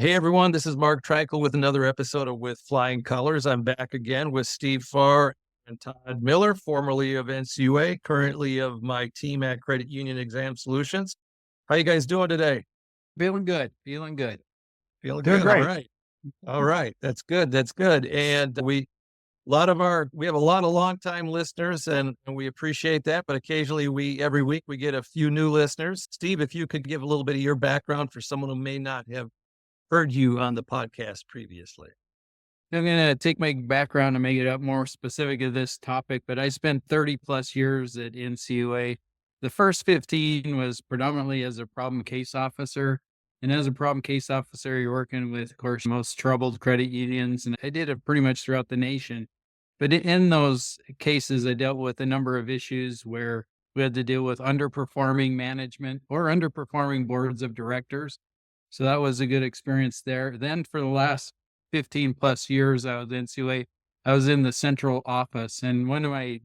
Hey everyone, this is Mark Trikel with another episode of With Flying Colors. I'm back again with Steve Farr and Todd Miller, formerly of NCUA, currently of my team at Credit Union Exam Solutions. How you guys doing today? Feeling good. Feeling good. Feeling Doing good. All great. right. All right. That's good. That's good. And we have a lot of longtime listeners and we appreciate that. But occasionally every week we get a few new listeners. Steve, if you could give a little bit of your background for someone who may not have heard you on the podcast previously. I'm going to take my background and make it up more specific to this topic, but I spent 30 plus years at NCUA. The first 15 was predominantly as a problem case officer. And as a problem case officer, you're working with, of course, most troubled credit unions. And I did it pretty much throughout the nation. But in those cases, I dealt with a number of issues where we had to deal with underperforming management or underperforming boards of directors. So that was a good experience there. Then for the last 15 plus years, I was in NCUA. I was in the central office. And one of my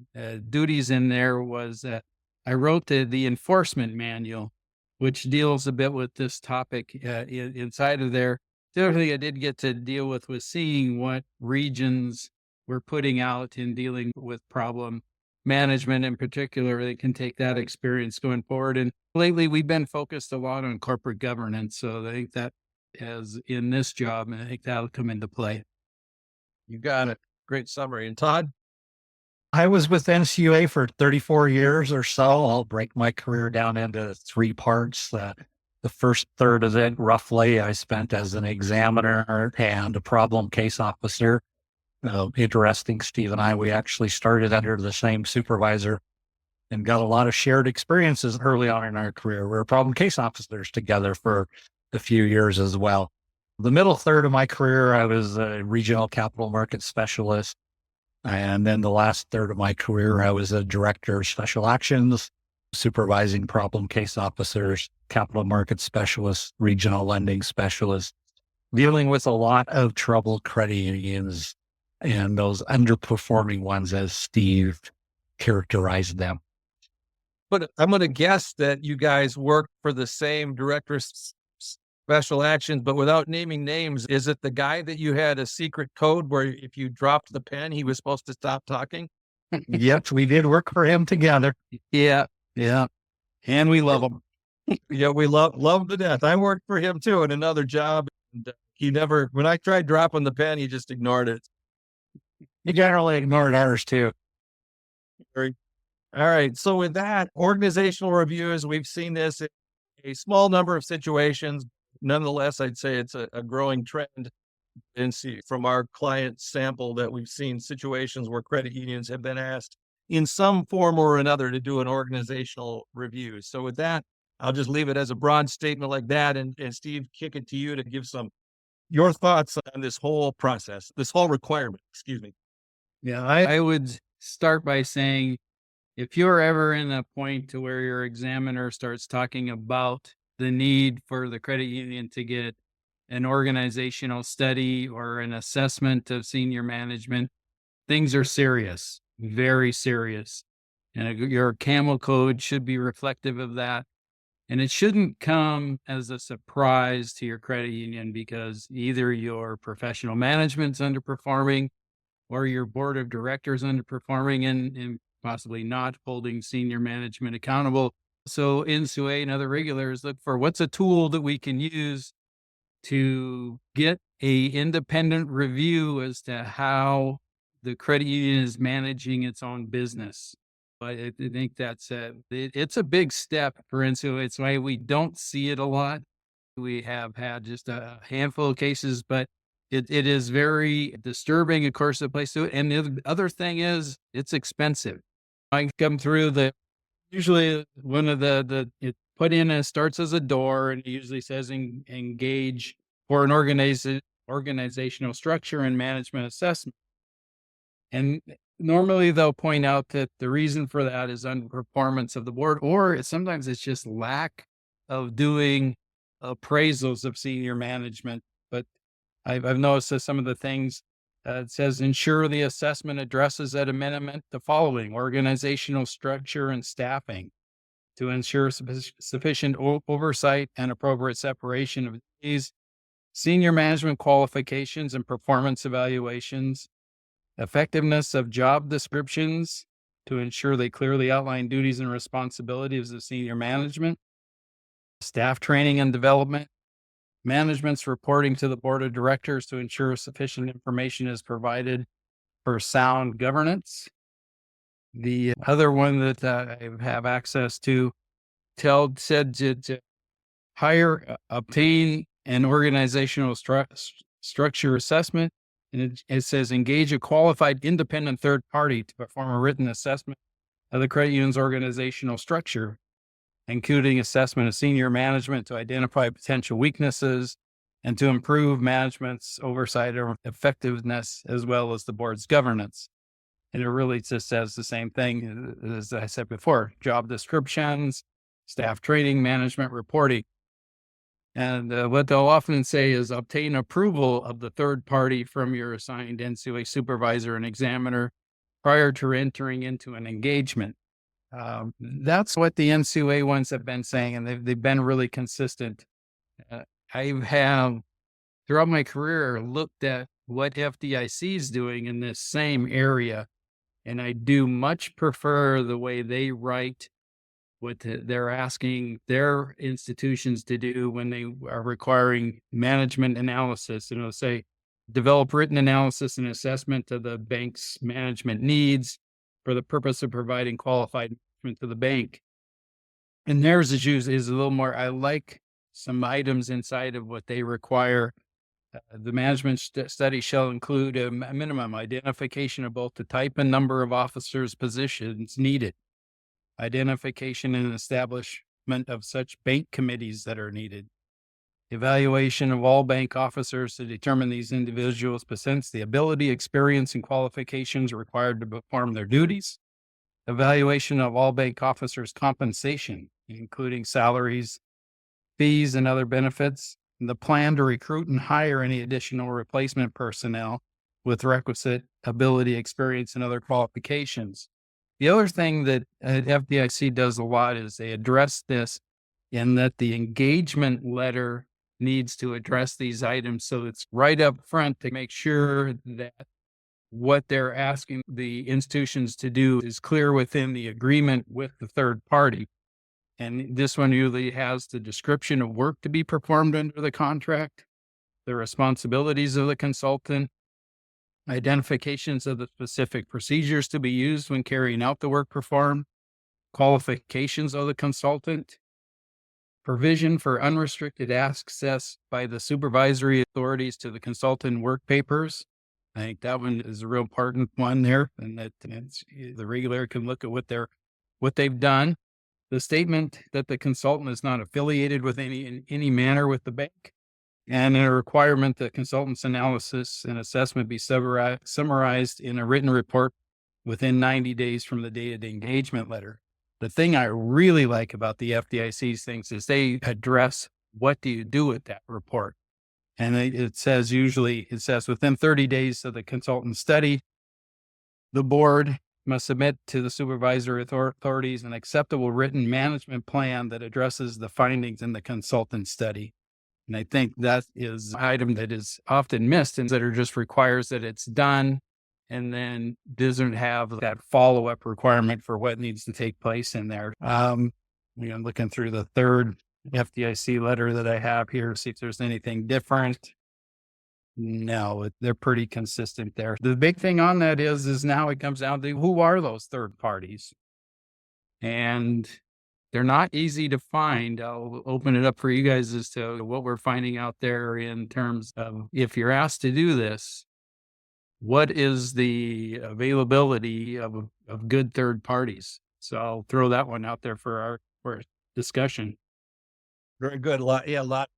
duties in there was I wrote the enforcement manual, which deals a bit with this topic inside of there. The other thing I did get to deal with was seeing what regions were putting out in dealing with problem management in particular. They can take that experience going forward. And lately we've been focused a lot on corporate governance. So I think that as in this job, and I think that'll come into play. You got it. Great summary. And Todd? I was with NCUA for 34 years or so. I'll break my career down into three parts. The first third of it, roughly, I spent as an examiner and a problem case officer. Interesting, Steve and I, we actually started under the same supervisor and got a lot of shared experiences early on in our career. We were problem case officers together for a few years as well. The middle third of my career, I was a regional capital market specialist. And then the last third of my career, I was a director of special actions, supervising problem case officers, capital market specialists, regional lending specialists, dealing with a lot of troubled credit unions and those underperforming ones as Steve characterized them. But I'm going to guess that you guys work for the same director of special actions, but without naming names. Is it the guy that you had a secret code where if you dropped the pen, he was supposed to stop talking? Yep, we did work for him together. Yeah. And we love him. Yeah, we love to death. I worked for him too in another job. And when I tried dropping the pen, he just ignored it. He generally ignored ours too. All right. So with that, organizational reviews, we've seen this in a small number of situations. Nonetheless, I'd say it's a growing trend from our client sample that we've seen situations where credit unions have been asked in some form or another to do an organizational review. So with that, I'll just leave it as a broad statement like that. And Steve, kick it to you to give your thoughts on this whole process, this whole requirement, excuse me. Yeah, I would start by saying, if you're ever in a point to where your examiner starts talking about the need for the credit union to get an organizational study or an assessment of senior management, things are serious, very serious. And your CAMEL code should be reflective of that. And it shouldn't come as a surprise to your credit union because either your professional management's underperforming or your board of directors underperforming and possibly not holding senior management accountable. So NCUA and other regulators look for what's a tool that we can use to get a independent review as to how the credit union is managing its own business. I think it's a big step for NCUA. It's why we don't see it a lot. We have had just a handful of cases, but it is very disturbing, of course, the place to it. And the other thing is it's expensive. I come through usually one of it put in and starts as a DOR and it usually says engage for an organizational structure and management assessment. And normally they'll point out that the reason for that is underperformance of the board, or sometimes it's just lack of doing appraisals of senior management. But I've noticed that some of the things it says ensure the assessment addresses at a minimum the following: organizational structure and staffing to ensure sufficient oversight and appropriate separation of duties, senior management qualifications and performance evaluations, effectiveness of job descriptions to ensure they clearly outline duties and responsibilities of senior management, staff training and development, management's reporting to the board of directors to ensure sufficient information is provided for sound governance. The other one that I have access to said to hire, obtain an organizational structure assessment. And it says engage a qualified independent third party to perform a written assessment of the credit union's organizational structure, including assessment of senior management to identify potential weaknesses and to improve management's oversight or effectiveness, as well as the board's governance. And it really just says the same thing as I said before: job descriptions, staff training, management reporting. And what they'll often say is obtain approval of the third party from your assigned NCUA supervisor and examiner prior to entering into an engagement. That's what the NCUA ones have been saying, and they've been really consistent. I have, throughout my career, looked at what FDIC is doing in this same area, and I do much prefer the way they write what they're asking their institutions to do when they are requiring management analysis. And it'll say, develop written analysis and assessment of the bank's management needs for the purpose of providing qualified management to the bank. And theirs is a little more, I like some items inside of what they require. The management study shall include a minimum identification of both the type and number of officers' positions needed, identification and establishment of such bank committees that are needed, evaluation of all bank officers to determine these individuals possess the ability, experience, and qualifications required to perform their duties, evaluation of all bank officers' compensation, including salaries, fees, and other benefits, and the plan to recruit and hire any additional replacement personnel with requisite ability, experience, and other qualifications. The other thing that FDIC does a lot is they address this in that the engagement letter needs to address these items. So it's right up front to make sure that what they're asking the institutions to do is clear within the agreement with the third party. And this one usually has the description of work to be performed under the contract, the responsibilities of the consultant, identifications of the specific procedures to be used when carrying out the work performed, qualifications of the consultant, provision for unrestricted access by the supervisory authorities to the consultant work papers. I think that one is a real important one there, and that the regulator can look at what they've done. The statement that the consultant is not affiliated with in any manner with the bank, and a requirement that consultant's analysis and assessment be summarized in a written report within 90 days from the date of the engagement letter. The thing I really like about the FDIC's things is they address what do you do with that report. And it says within 30 days of the consultant study, the board must submit to the supervisory authorities an acceptable written management plan that addresses the findings in the consultant study. And I think that is an item that is often missed and that just requires that it's done and then doesn't have that follow-up requirement for what needs to take place in there. I'm looking through the third FDIC letter that I have here, see if there's anything different. No, they're pretty consistent there. The big thing on that is now it comes down to who are those third parties? And they're not easy to find. I'll open it up for you guys as to what we're finding out there in terms of if you're asked to do this, what is the availability of good third parties? So I'll throw that one out there for our discussion. Very good. A lot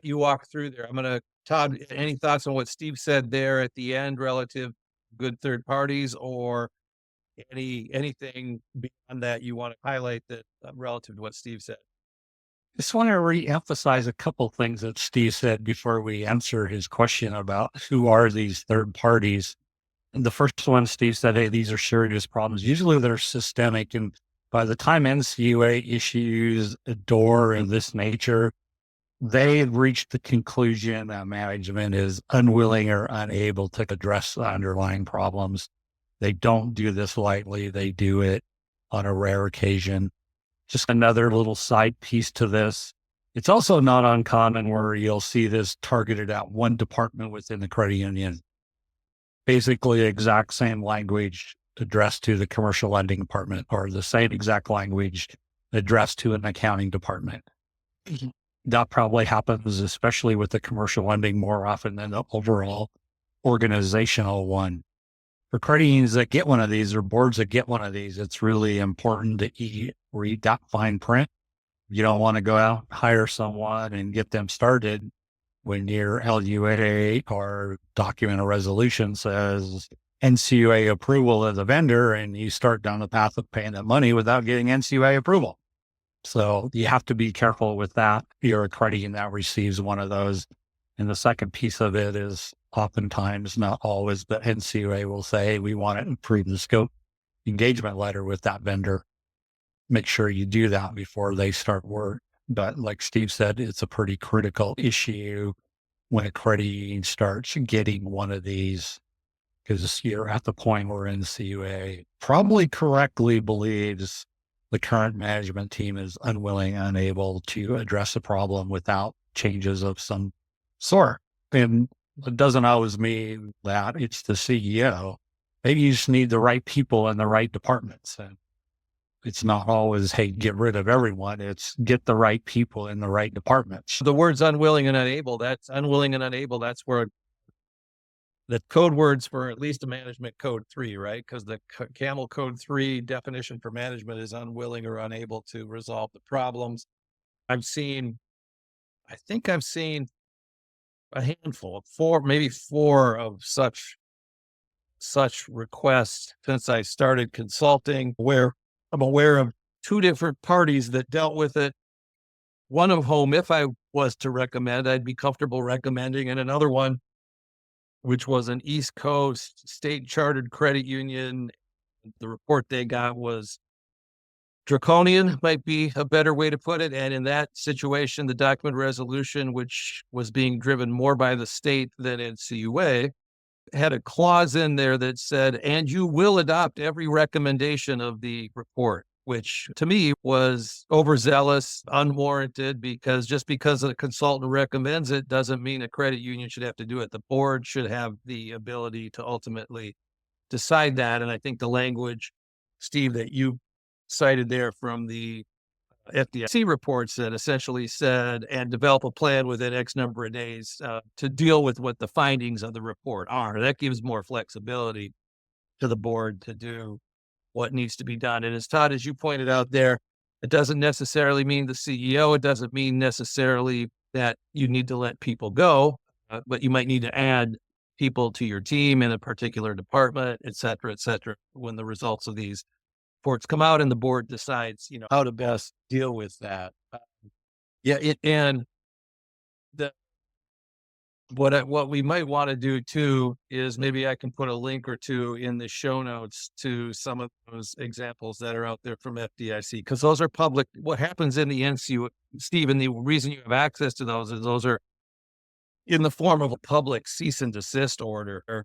you walked through there. Todd, any thoughts on what Steve said there at the end relative to good third parties, or anything beyond that you want to highlight that relative to what Steve said? Just want to re-emphasize a couple things that Steve said before we answer his question about who are these third parties. And the first one, Steve said, hey, these are serious problems. Usually they're systemic. And by the time NCUA issues a DOR of this nature, they reached the conclusion that management is unwilling or unable to address the underlying problems. They don't do this lightly. They do it on a rare occasion. Just another little side piece to this. It's also not uncommon where you'll see this targeted at one department within the credit union. Basically, exact same language addressed to the commercial lending department, or the same exact language addressed to an accounting department. That probably happens, especially with the commercial lending, more often than the overall organizational one. For credit unions that get one of these, or boards that get one of these, it's really important to read that fine print. You don't want to go out, hire someone and get them started when your LUA or document of resolution says NCUA approval as a vendor, and you start down the path of paying that money without getting NCUA approval. So you have to be careful with that. You're a credit union that receives one of those. And the second piece of it is oftentimes, not always, but NCUA will say, we want to approve the scope engagement letter with that vendor. Make sure you do that before they start work. But like Steve said, it's a pretty critical issue when a credit union starts getting one of these, because you're at the point where NCUA probably correctly believes the current management team is unwilling, unable to address the problem without changes of some sort. And it doesn't always mean that it's the CEO. Maybe you just need the right people in the right departments. And it's not always, hey, get rid of everyone. It's get the right people in the right departments. The words unwilling and unable, that's unwilling and unable. That's where the code words for at least a management code 3, right? Because the Camel code 3 definition for management is unwilling or unable to resolve the problems. I think I've seen a handful, maybe four of such requests since I started consulting, where I'm aware of two different parties that dealt with it. One of whom, if I was to recommend, I'd be comfortable recommending, and another one, which was an East Coast state chartered credit union. The report they got was draconian, might be a better way to put it. And in that situation, the document resolution, which was being driven more by the state than NCUA, had a clause in there that said, and you will adopt every recommendation of the report, which to me was overzealous, unwarranted, because just because a consultant recommends it doesn't mean a credit union should have to do it. The board should have the ability to ultimately decide that. And I think the language, Steve, that you cited there from the FDIC reports that essentially said, and develop a plan within X number of days to deal with what the findings of the report are. That gives more flexibility to the board to do what needs to be done. And as Todd, as you pointed out there, it doesn't necessarily mean the CEO. It doesn't mean necessarily that you need to let people go, but you might need to add people to your team in a particular department, et cetera, when the results of these reports come out and the board decides, how to best deal with that. And what we might want to do too is maybe I can put a link or two in the show notes to some of those examples that are out there from FDIC, because those are public. What happens in the NCUA, Stephen, the reason you have access to those is those are in the form of a public cease and desist order,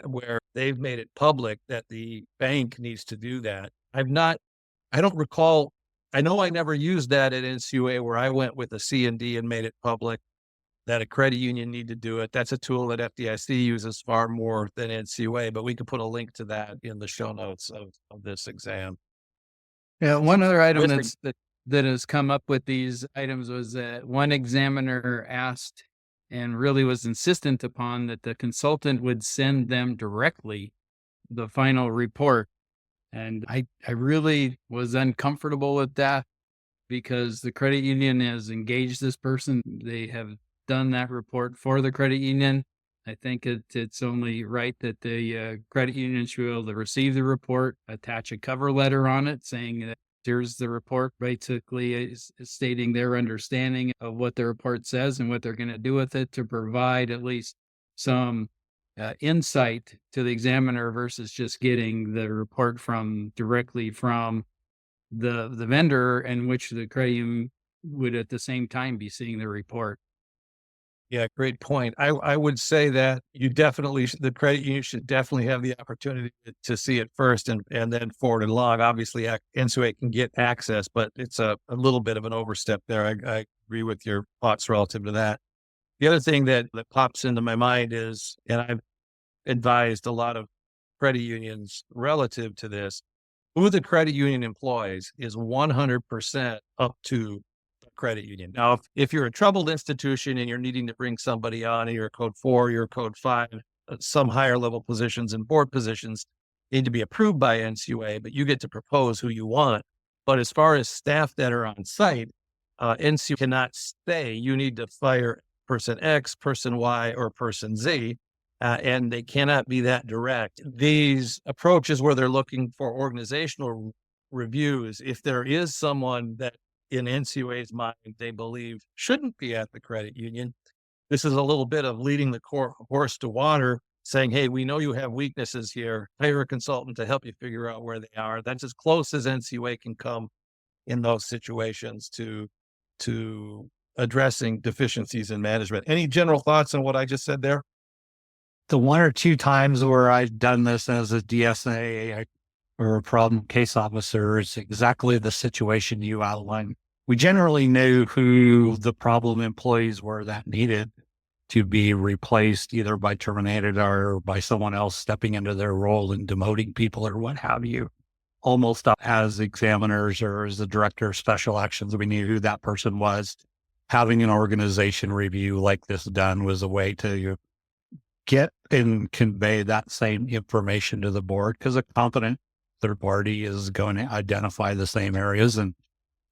where they've made it public that the bank needs to do that. I don't recall. I know I never used that at NCUA, where I went with a C&D and made it public that a credit union need to do it. That's a tool that FDIC uses far more than NCUA, but we could put a link to that in the show notes of this exam. Yeah, one other item that has come up with these items was that one examiner asked and really was insistent upon that the consultant would send them directly the final report. And I really was uncomfortable with that, because the credit union has engaged this person. They have done that report for the credit union. I think it's only right that the credit union should be able to receive the report, attach a cover letter on it saying that here's the report, basically stating their understanding of what the report says and what they're going to do with it, to provide at least some insight to the examiner versus just getting the report directly from the vendor, in which the credit union would at the same time be seeing the report. Yeah, great point. I would say that you definitely the credit union should definitely have the opportunity to see it first and then forward it along. Obviously, NCUA can get access, but it's a little bit of an overstep there. I agree with your thoughts relative to that. The other thing that pops into my mind is, and I've advised a lot of credit unions relative to this, who the credit union employs is 100% up to the credit union. Now, if you're a troubled institution and you're needing to bring somebody on, and you're a code 4, you're a code 5, some higher level positions and board positions need to be approved by NCUA, but you get to propose who you want. But as far as staff that are on site, NCUA cannot say you need to fire person X, person Y, or person Z. And they cannot be that direct. These approaches where they're looking for organizational reviews, if there is someone that in NCUA's mind they believe shouldn't be at the credit union, this is a little bit of leading the horse to water, saying, hey, we know you have weaknesses here. Hire a consultant to help you figure out where they are. That's as close as NCUA can come in those situations to addressing deficiencies in management. Any general thoughts on what I just said there? The one or two times where I've done this as a DSA or a problem case officer, it's exactly the situation you outlined. We generally knew who the problem employees were that needed to be replaced, either by terminated or by someone else stepping into their role and demoting people or what have you. Almost as examiners or as the director of special actions, we knew who that person was. Having an organization review like this done was a way to get and convey that same information to the board, because a competent third party is going to identify the same areas, and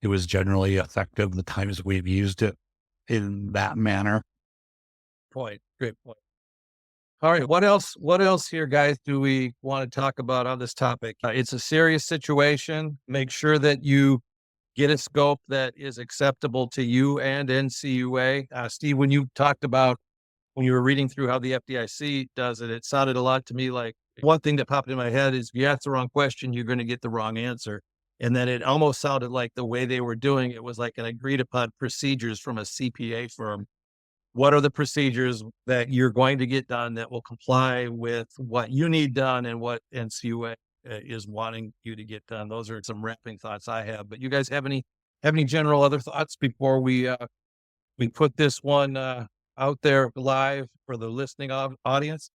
it was generally effective the times we've used it in that manner. Great point. All right, what else here, guys, do we want to talk about on this topic? It's a serious situation. Make sure that you get a scope that is acceptable to you and NCUA. Steve, when you talked about when you were reading through how the FDIC does it, it sounded a lot to me like one thing that popped in my head is if you ask the wrong question, you're going to get the wrong answer. And then it almost sounded like the way they were doing it was like an agreed upon procedures from a CPA firm. What are the procedures that you're going to get done that will comply with what you need done and what NCUA is wanting you to get done? Those are some wrapping thoughts I have. But you guys have any general other thoughts before we put this one out there live for the listening audience?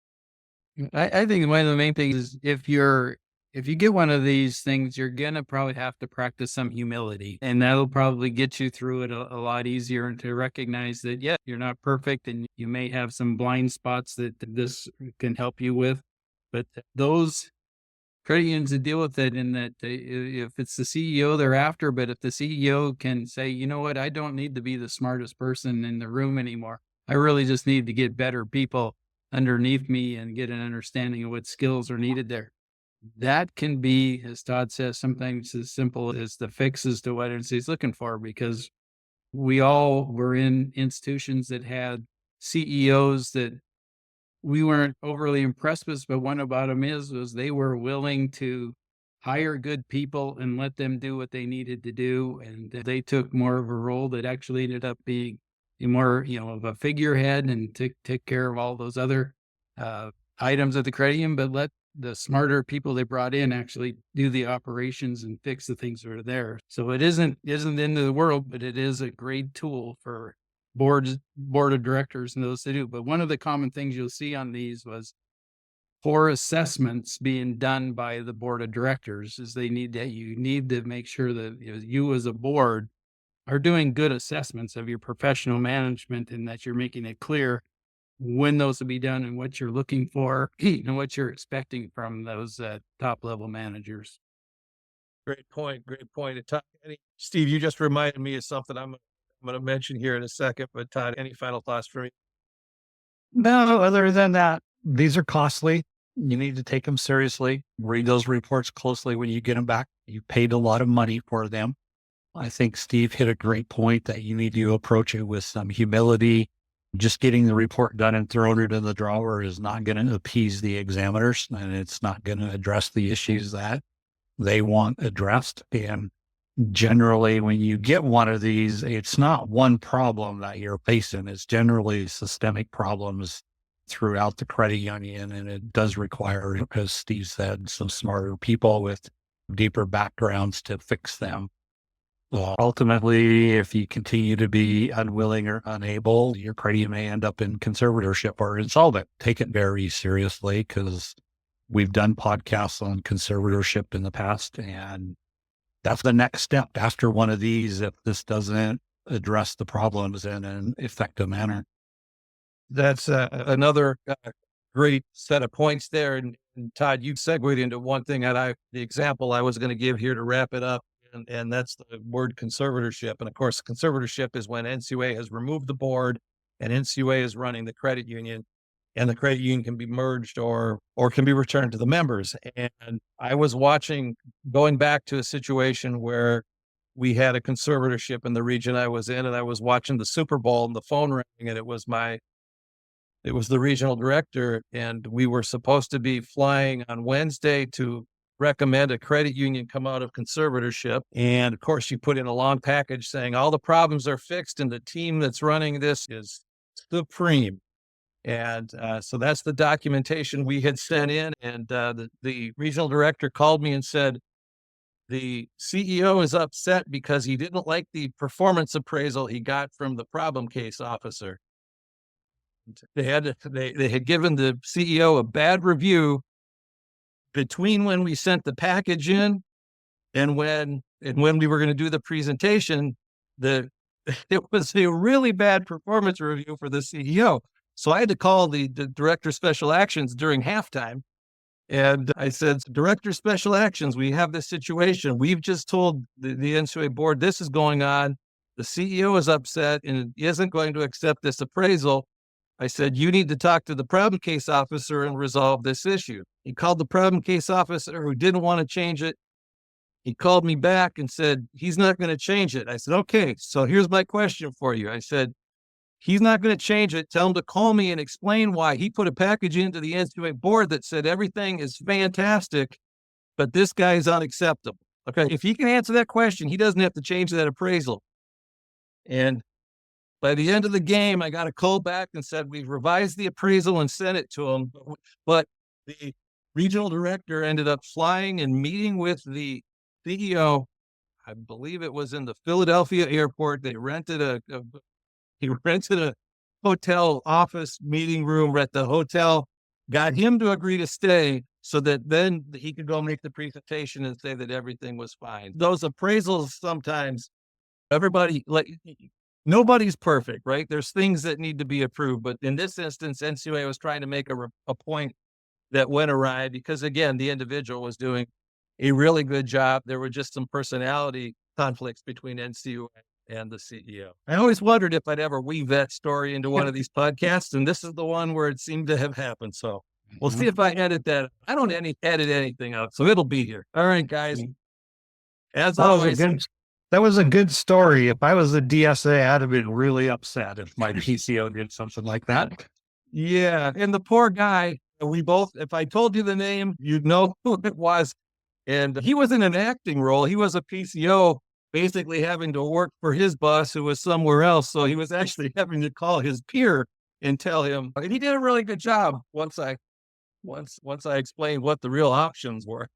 I think one of the main things is if you get one of these things, you're going to probably have to practice some humility, and that'll probably get you through it a lot easier, and to recognize that, yeah, you're not perfect and you may have some blind spots that this can help you with, but those credit unions to deal with it in that if it's the CEO they're after, but if the CEO can say, you know what, I don't need to be the smartest person in the room anymore. I really just need to get better people underneath me and get an understanding of what skills are needed there. That can be, as Todd says, sometimes as simple as the fixes to what NC's looking for, because we all were in institutions that had CEOs that we weren't overly impressed with, but one about them was they were willing to hire good people and let them do what they needed to do. And they took more of a role that actually ended up being more, of a figurehead and take care of all those other items of the credit union, but let the smarter people they brought in actually do the operations and fix the things that are there. So it isn't the end of the world, but it is a great tool for board of directors and those to do. But one of the common things you'll see on these was for assessments being done by the board of directors is you need to make sure that you as a board are doing good assessments of your professional management, and that you're making it clear when those will be done and what you're looking for and what you're expecting from those top level managers. Great point. Todd, Steve, you just reminded me of something I'm going to mention here in a second, but Todd, any final thoughts for me? No, other than that, these are costly. You need to take them seriously. Read those reports closely when you get them back. You paid a lot of money for them. I think Steve hit a great point that you need to approach it with some humility. Just getting the report done and throwing it in the drawer is not going to appease the examiners, and it's not going to address the issues that they want addressed. And generally, when you get one of these, it's not one problem that you're facing. It's generally systemic problems throughout the credit union. And it does require, as Steve said, some smarter people with deeper backgrounds to fix them. Ultimately, if you continue to be unwilling or unable, your credit union may end up in conservatorship or insolvent. Take it very seriously, because we've done podcasts on conservatorship in the past, and that's the next step after one of these if this doesn't address the problems in an effective manner. That's another great set of points there. And Todd, you segued into one thing that the example I was going to give here to wrap it up. And that's the word conservatorship. And of course, conservatorship is when NCUA has removed the board and NCUA is running the credit union, and the credit union can be merged or can be returned to the members. And I was going back to a situation where we had a conservatorship in the region I was in, and I was watching the Super Bowl and the phone rang, and it was the regional director, and we were supposed to be flying on Wednesday to recommend a credit union come out of conservatorship. And of course, you put in a long package saying all the problems are fixed and the team that's running this is supreme. And so that's the documentation we had sent in. And the regional director called me and said, the CEO is upset because he didn't like the performance appraisal he got from the problem case officer. They had given the CEO a bad review between when we sent the package in and when we were going to do the presentation. It was a really bad performance review for the CEO. So I had to call the director of special actions during halftime. And I said, Director of Special Actions, we have this situation. We've just told the NCUA board this is going on. The CEO is upset and isn't going to accept this appraisal. I said, you need to talk to the problem case officer and resolve this issue. He called the problem case officer who didn't want to change it. He called me back and said, he's not going to change it. I said, okay, so here's my question for you. I said, he's not going to change it. Tell him to call me and explain why he put a package into the NCUA board that said everything is fantastic, but this guy is unacceptable. Okay, if he can answer that question, he doesn't have to change that appraisal. And by the end of the game, I got a call back and said, we've revised the appraisal and sent it to him. But the regional director ended up flying and meeting with the CEO. I believe it was in the Philadelphia airport. They rented he rented a hotel office meeting room at the hotel, got him to agree to stay so that then he could go make the presentation and say that everything was fine. Those appraisals, sometimes nobody's perfect, right? There's things that need to be approved. But in this instance, NCUA was trying to make a point that went awry because, again, the individual was doing a really good job. There were just some personality conflicts between NCUA and the CEO. I always wondered if I'd ever weave that story into one of these podcasts, and this is the one where it seemed to have happened. So we'll see if I edit that. I don't edit anything out, so it'll be here. All right, guys. As always. That was a good story. If I was a DSA, I'd have been really upset if my PCO did something like that. Yeah. And the poor guy, if I told you the name, you'd know who it was. And he was in an acting role. He was a PCO, basically having to work for his boss who was somewhere else. So he was actually having to call his peer and tell him. And he did a really good job once I explained what the real options were.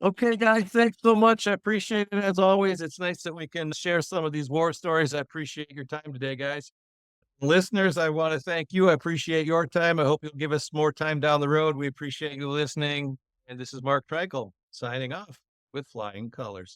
Okay, guys, thanks so much. I appreciate it as always. It's nice that we can share some of these war stories. I appreciate your time today, guys. Listeners, I want to thank you. I appreciate your time. I hope you'll give us more time down the road. We appreciate you listening. And this is Mark Treichel signing off with Flying Colors.